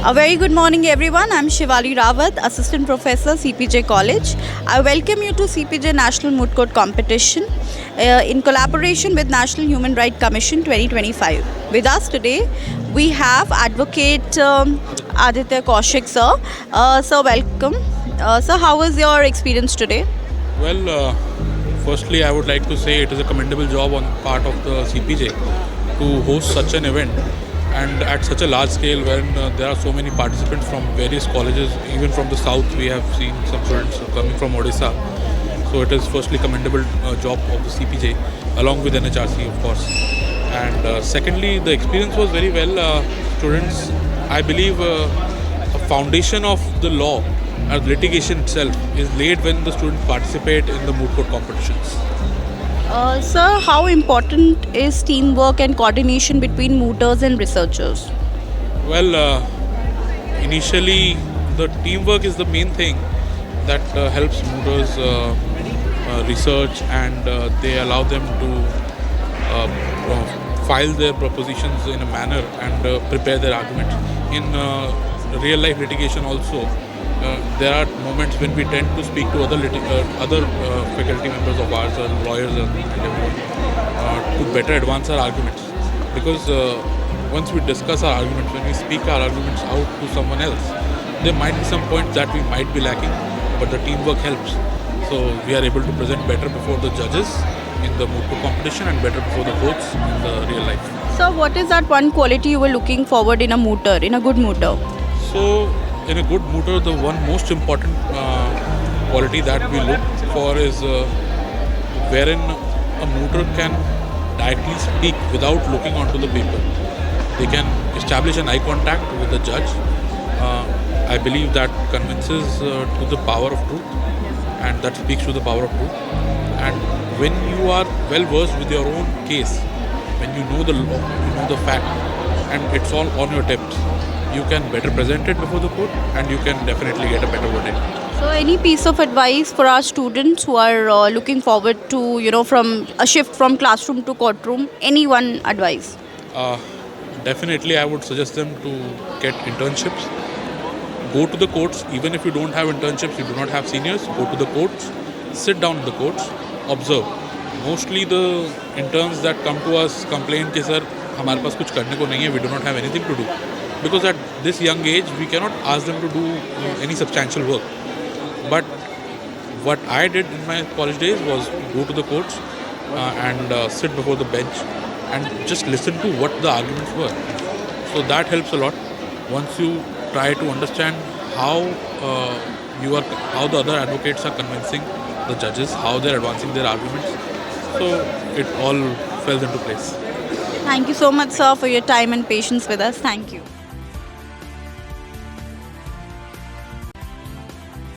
A very good morning, everyone. I'm Shivali Rawat, Assistant Professor, CPJ College. I welcome you to CPJ National Moot Court Competition in collaboration with National Human Rights Commission 2025. With us today, we have Advocate Aditya Kaushik, sir. Sir, welcome. Sir, how was your experience today? Firstly, I would like to say it is a commendable job on part of the CPJ to host such an event and at such a large scale when there are so many participants from various colleges. Even from the south, we have seen some students coming from Odisha. So it is firstly commendable job of the CPJ along with NHRC, of course. And secondly, the experience was very well. Students, I believe, a foundation of the law and litigation itself is laid when the students participate in the moot court competitions. Sir, how important is teamwork and coordination between mooters and researchers? Initially, the teamwork is the main thing that helps mooters research, and they allow them to file their propositions in a manner and prepare their arguments. In real life litigation also, there are moments when we tend to speak to other faculty members of ours, lawyers, and everyone, to better advance our arguments. Because once we discuss our arguments, when we speak our arguments out to someone else, there might be some points that we might be lacking, but the teamwork helps. So we are able to present better before the judges in the moot court competition and better before the courts in the real life. Sir, what is that one quality you were looking forward in a mooter, in a good mooter? So, in a good mooter, the one most important quality that we look for is wherein a mooter can directly speak without looking onto the paper. They can establish an eye contact with the judge. I believe that convinces to the power of truth, and that speaks to the power of truth. And when you are well versed with your own case, when you know the law, you know the fact, and it's all on your tips, you can better present it before the court, and you can definitely get a better verdict. So, any piece of advice for our students who are looking forward to, from a shift from classroom to courtroom? Any one advice? Definitely, I would suggest them to get internships. Go to the courts, even if you don't have internships, you do not have seniors, go to the courts, sit down in the courts, observe. Mostly the interns that come to us complain कि sir, हमारे पास कुछ करने को नहीं है, we do not have anything to do. Because at this young age, we cannot ask them to do any substantial work. But what I did in my college days was go to the courts and sit before the bench and just listen to what the arguments were. So that helps a lot. Once you try to understand how how the other advocates are convincing the judges, how they're advancing their arguments, so it all falls into place. Thank you so much, sir, for your time and patience with us. Thank you.